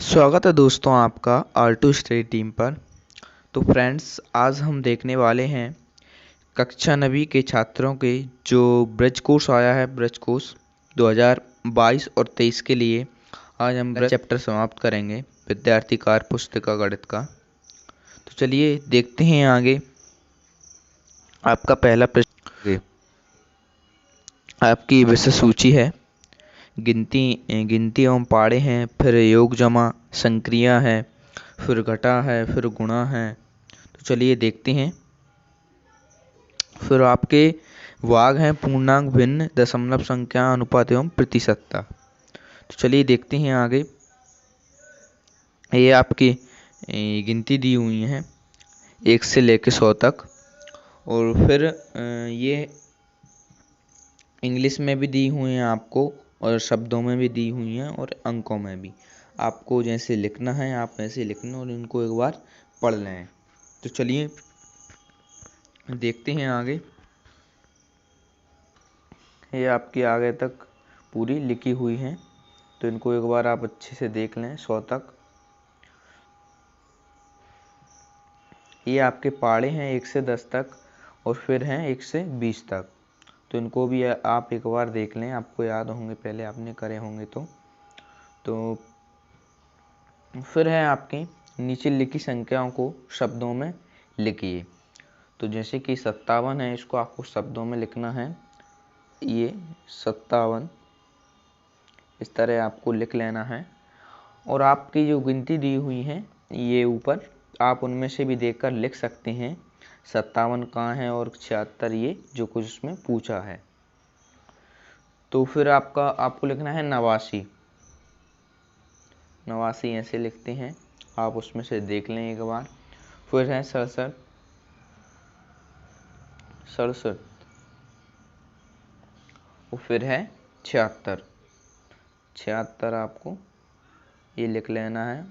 स्वागत है दोस्तों आपका R2 स्टडी टीम पर। तो फ्रेंड्स, आज हम देखने वाले हैं कक्षा 9वीं के छात्रों के जो ब्रज कोर्स आया है, ब्रज कोर्स 2022 और 23 के लिए। आज हम ब्रज चैप्टर समाप्त करेंगे, विद्यार्थी कार्य पुस्तिका गणित का। तो चलिए देखते हैं आगे। आपका पहला प्रश्न, आपकी विषय सूची है, गिनती एवं पाड़े हैं, फिर योग जमा संक्रिया है, फिर घटा है, फिर गुणा है। तो चलिए देखते हैं। फिर आपके वाग हैं पूर्णांक, भिन्न, दशमलव संख्या, अनुपात एवं प्रतिशतता। तो चलिए देखते हैं आगे। ये आपकी गिनती दी हुई है 1 से लेकर 100 तक, और फिर ये इंग्लिश में भी दी हुई हैं आपको, और शब्दों में भी दी हुई हैं, और अंकों में भी। आपको जैसे लिखना है आप वैसे लिखना, और इनको एक बार पढ़ लें। तो चलिए देखते हैं आगे। ये आपकी आगे तक पूरी लिखी हुई हैं, तो इनको एक बार आप अच्छे से देख लें 100 तक। ये आपके पाड़े हैं 1 से 10 तक, और फिर हैं 1 से 20 तक। तो इनको भी आप एक बार देख लें, आपको याद होंगे, पहले आपने करे होंगे। तो फिर है आपकी नीचे लिखी संख्याओं को शब्दों में लिखिए। तो जैसे कि 57 है, इसको आपको शब्दों में लिखना है। ये 57 इस तरह आपको लिख लेना है। और आपकी जो गिनती दी हुई है ये ऊपर, आप उनमें से भी देखकर लिख सकते हैं 57 कहाँ है और 76 ये जो कुछ उसमें पूछा है। तो फिर आपको लिखना है 89। 89 ऐसे लिखते हैं, आप उसमें से देख लें एक बार। फिर है 67। 67 और फिर है 76। 76 आपको ये लिख लेना है,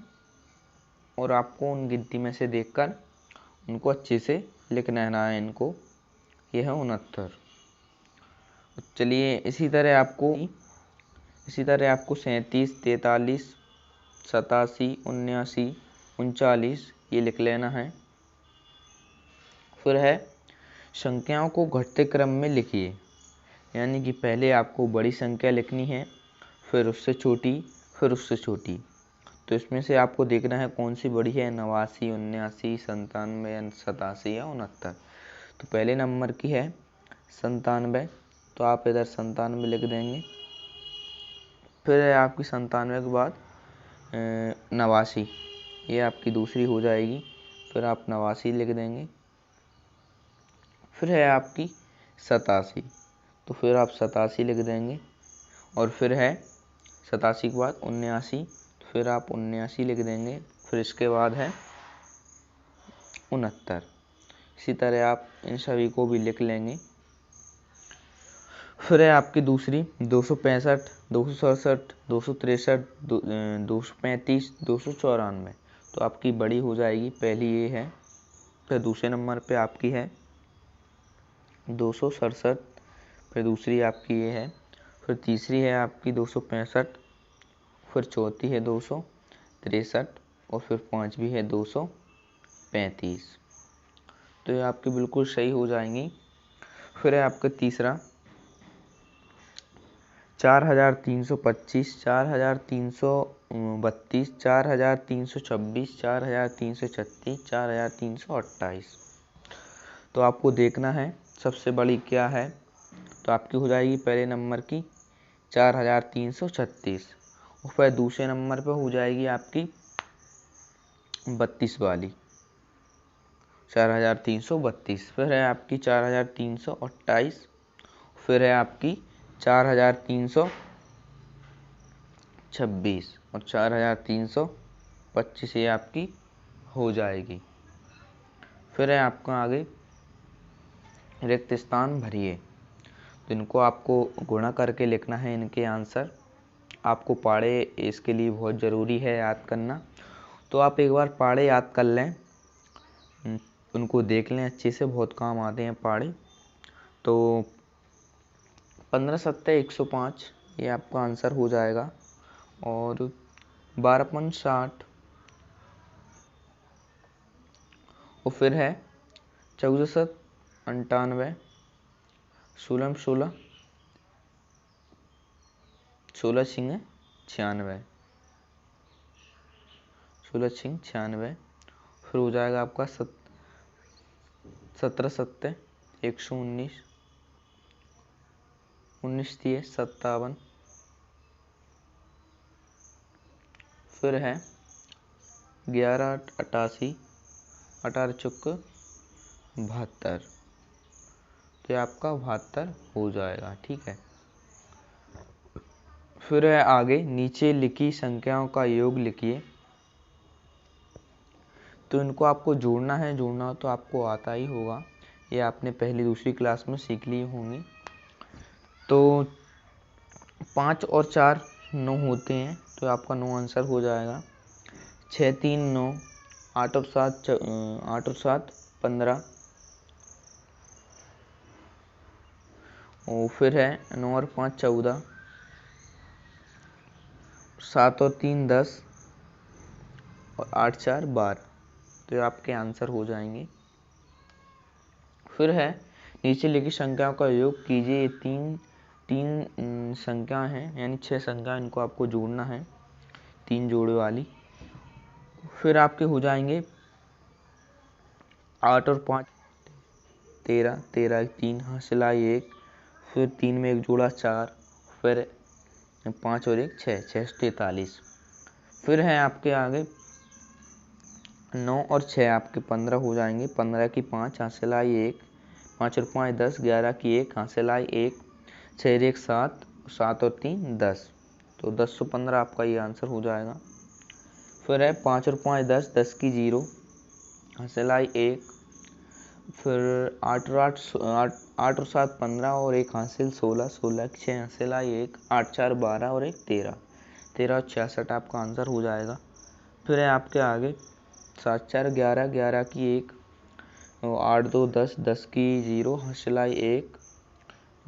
और आपको उन गिनती में से देखकर उनको अच्छे से लिख लेना है इनको। ये है 69। चलिए इसी तरह आपको 37, 43, 87, 79, 39 ये लिख लेना है। फिर है संख्याओं को घटते क्रम में लिखिए, यानी कि पहले आपको बड़ी संख्या लिखनी है, फिर उससे छोटी, फिर उससे छोटी। तो इसमें से आपको देखना है कौन सी बड़ी है, 89, 79, 97, 87 या 69। तो पहले नंबर की है 97, तो आप इधर 97 लिख देंगे। फिर है आपकी 97 के बाद 89, ये आपकी दूसरी हो जाएगी, फिर आप 89 लिख देंगे। फिर है आपकी 87, तो फिर आप 87 लिख देंगे। और फिर है 87 के बाद 79, तो फिर आप 79 लिख देंगे। फिर इसके बाद है 69। इसी तरह आप इन सभी को भी लिख लेंगे। फिर है आपकी दूसरी 265, 267, 263, 235, 294। तो आपकी बड़ी हो जाएगी, पहली ये है। फिर दूसरे नंबर पे आपकी है 267, फिर दूसरी आपकी ये है। फिर तीसरी है आपकी 265, फिर चौथी है 263, और फिर पांचवी है 235। तो ये आपकी बिल्कुल सही हो जाएंगी। फिर है आपका तीसरा 4325, 4332, 4326, 4336, 4328। तो आपको देखना है सबसे बड़ी क्या है। तो आपकी हो जाएगी पहले नंबर की 4336, और फिर दूसरे नंबर पर हो जाएगी आपकी 32 वाली 4332। फिर है आपकी 4328, फिर है आपकी 4326 और 4325 ये आपकी हो जाएगी। फिर है आपका आगे रिक्त स्थान भरिए। तो इनको आपको गुणा करके लिखना है, इनके आंसर। आपको पाड़े इसके लिए बहुत ज़रूरी है याद करना। तो आप एक बार पाड़े याद कर लें, उनको देख लें अच्छे से, बहुत काम आते हैं पाड़े। तो 15 सत्ते 105 ये आपका आंसर हो जाएगा। और 12 60 और फिर है 14 7 98 16 16 16 6 96 16 6 96 फिर हो जाएगा आपका 17 7 119 19 3 57 फिर है 11 88 18 चौक 72। तो ये आपका 72 हो जाएगा। ठीक है। फिर है आगे नीचे लिखी संख्याओं का योग लिखिए। तो इनको आपको जोड़ना है, जोड़ना तो आपको आता ही होगा, ये आपने पहली दूसरी क्लास में सीख ली होंगी। तो 5 और 4 9 होते हैं, तो आपका 9 आंसर हो जाएगा। 6 3 9 8 और 7 15 और फिर है 9 और 5 14 7 और 3 10 और 8 4 12। तो ये आपके आंसर हो जाएंगे। फिर है नीचे लिखी संख्याओं का योग कीजिए। ये तीन संख्या हैं, यानी 6 संख्या, इनको आपको जोड़ना है, 3 जोड़े वाली। फिर आपके हो जाएंगे 8 और 5 13 13 3 हासिल 1, फिर 3 में 1 जोड़ा 4, फिर 5 और 1 6 6 43। फिर है आपके आगे 9 और 6 आपके 15 हो जाएंगे। 15 की 5 हासिल 1, 5 और 5 10, 11 की 1 हासिल 1, 6 1 7, 7 और 3 10। तो 10 से 15 आपका ये आंसर हो जाएगा। फिर है 5 और 5 10, 10 की 0 हासिल 1, फिर 8 और 7 15 और 1 हासिल 16, 16 की 6 हासिल 1, 8 4 12 और 1 13, 13 और 66 आपका आंसर हो जाएगा। फिर है आपके आगे 7 4 11, 11 की 1, 8 2 10, 10 की 0 हासिल 1,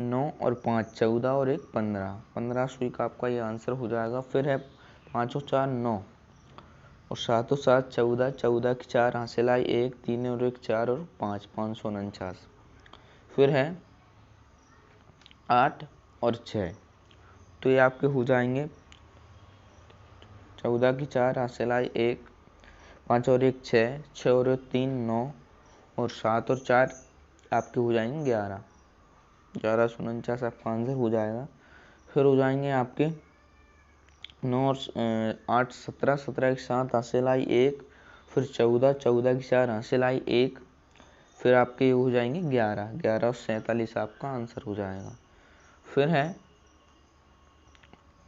9 और 5 14 और 1 15, 15 सुई का आपका ये आंसर हो जाएगा। फिर है 5 और 4 9 और 7 और 7 14, 14 की 4 हासिल 1, 3 और 1 4 और 5 549। फिर है 8 और 6, तो ये आपके हो जाएंगे 14 की 4 हासिल 1, 5 और 1 6, 6 और 1 3 9 और 7 और 4 आपके हो जाएंगे 11, 11 49 आपका आंसर हो जाएगा। फिर हो जाएंगे आपके 9 और 8 17, 17 की 7 हासिल 1, फिर 14, 14 की 4 हासिल 1, फिर आपके हो जाएंगे 11, 11 और 47 आपका आंसर हो जाएगा। फिर है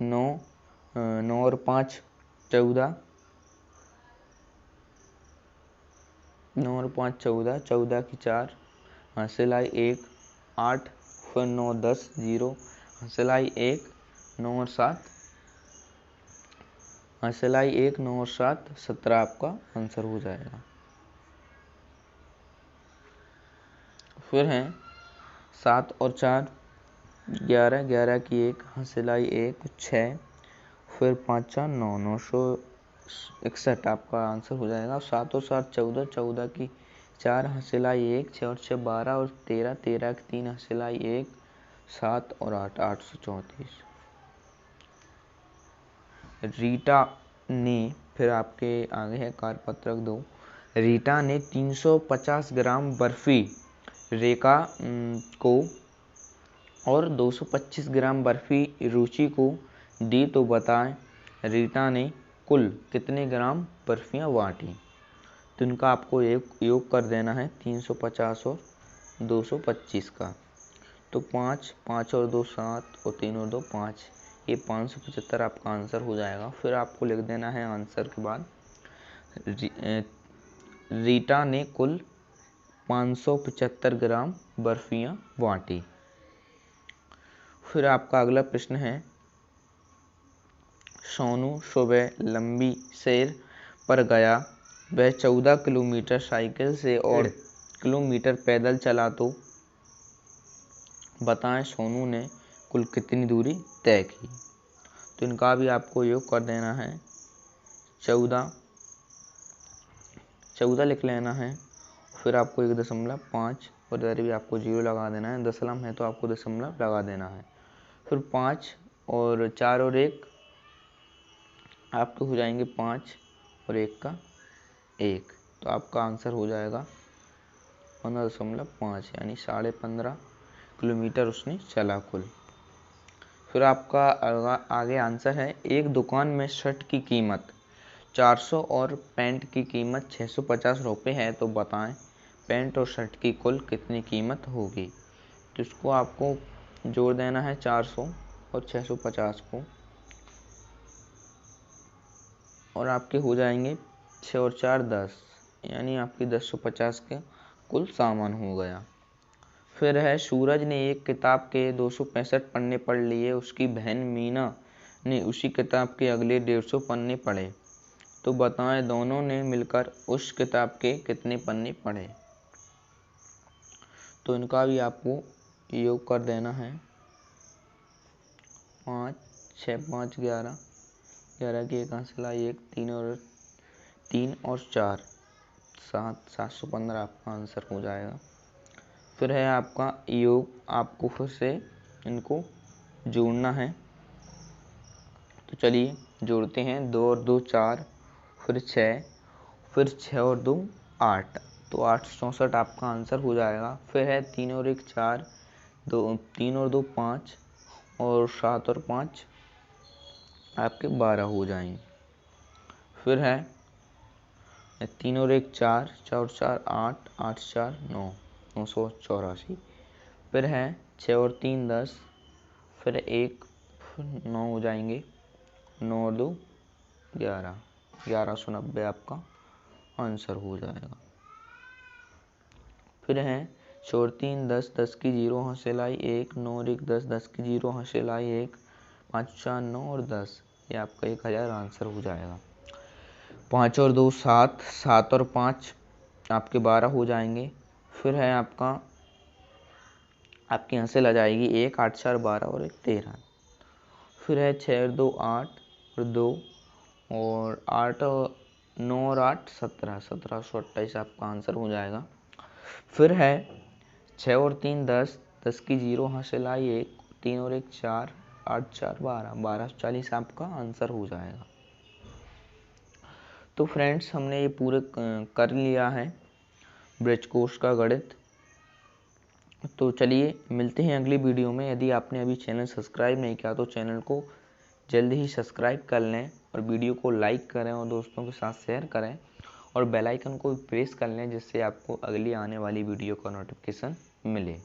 9 9 और 5 14, 9 और 5 14, 14 की 4 हासिल 1, 8, फिर 9 10 0 हासिल 1, 9 और 7 हासिल 1, 9 और 7 17 आपका आंसर हो जाएगा। फिर है 7 और 4 11, 11 की 1 हासिल 1 6, फिर 5 4 9 961 आपका आंसर हो जाएगा। 7 और 7 14, 14 की 4 हासिल 1, 6 और 6 12 और 13, 13 की 3 हासिल 1, 7 और 8 834। रीटा ने, फिर आपके आगे है कार्यपत्रक 2, रीटा ने 350 ग्राम बर्फी रेखा को और 225 ग्राम बर्फी रुचि को दी, तो बताएं रीटा ने कुल कितने ग्राम बर्फियां बांटी। तो इनका आपको योग कर देना है 350 और 225 का। तो 5 5 और 2 7 और 3 और 2 5, ये 575 आपका आंसर हो जाएगा। फिर आपको लिख देना है आंसर के बाद रीटा ने कुल 575 ग्राम बर्फियां बांटी। फिर आपका अगला प्रश्न है सोनू सुबह लंबी सैर पर गया, वह 14 किलोमीटर साइकिल से और किलोमीटर पैदल चला, तो बताएं सोनू ने कुल कितनी दूरी तय की। तो इनका भी आपको योग कर देना है 14 लिख लेना है। फिर आपको 1.5 और इधर भी आपको 0 लगा देना है। दशमलव है तो आपको दशमलव लगा देना है। फिर 5 और 4 और 1 आपके हो जाएंगे 5 और 1 का 1, तो आपका आंसर हो जाएगा 15.5 यानी 15.5 किलोमीटर उसने चला कुल। फिर आपका आगे आंसर है, एक दुकान में शर्ट की कीमत 400 और पैंट की कीमत 650 रुपये है, तो बताएं पैंट और शर्ट की कुल कितनी कीमत होगी। तो इसको आपको जोड़ देना है 400 और 650 को, और आपके हो जाएंगे 6 और 4 10, यानी आपकी 1050 के कुल सामान हो गया। फिर है, सूरज ने एक किताब के 265 पन्ने पढ़ लिए, उसकी बहन मीना ने उसी किताब के अगले 150 पन्ने पढ़े, तो बताएं दोनों ने मिलकर उस किताब के कितने पन्ने पढ़े। तो इनका भी आपको योग कर देना है। 5 6 5 11, 11 की एक हासिला 1, 3 और 4 7, 715 आपका आंसर हो जाएगा। फिर है आपका योग, आपको फिर से इनको जोड़ना है। तो चलिए जोड़ते हैं। 2 और 2 4, फिर 6, फिर 6 और 2 8, तो 864 आपका आंसर हो जाएगा। फिर है 3 और 1 4, 3 और 2 5, और 7 और 5 आपके 12 हो जाएंगे। फिर है 3 और 1 4, 4 और 4 8, 8 4 9, 984। फिर है 6 और 3 10, फिर 1, फिर 9 हो जाएंगे, 9 और 2 11, 1190 आपका आंसर हो जाएगा। फिर है 6 और 3 10, 10 की 0 हासिलाई 1, 9 और 1 10, 10 की 0 हासिलाई 1, 5 4 9 और 10, ये आपका 1000 आंसर हो जाएगा। 5 और 2 7, 7 और 5 आपके 12 हो जाएंगे। फिर है आपका, आपकी हासिल आ जाएगी 1 8 4 12 और 1 13। फिर है 6 और 2 8 और 2, और 8 और 9 और 8 17, 1728 आपका आंसर हो जाएगा। फिर है 6 और 3 10, 10 की 0 हासिल आई 1, 3 और 1 4, 8 4 12, 1240 आपका आंसर हो जाएगा। तो फ्रेंड्स हमने ये पूरे कर लिया है ब्रिज कोर्स का गणित। तो चलिए मिलते हैं अगली वीडियो में। यदि आपने अभी चैनल सब्सक्राइब नहीं किया तो चैनल को जल्द ही सब्सक्राइब कर लें, और वीडियो को लाइक करें और दोस्तों के साथ शेयर करें, और बेल आइकन को प्रेस कर लें, जिससे आपको अगली आने वाली वीडियो का नोटिफिकेशन मिले।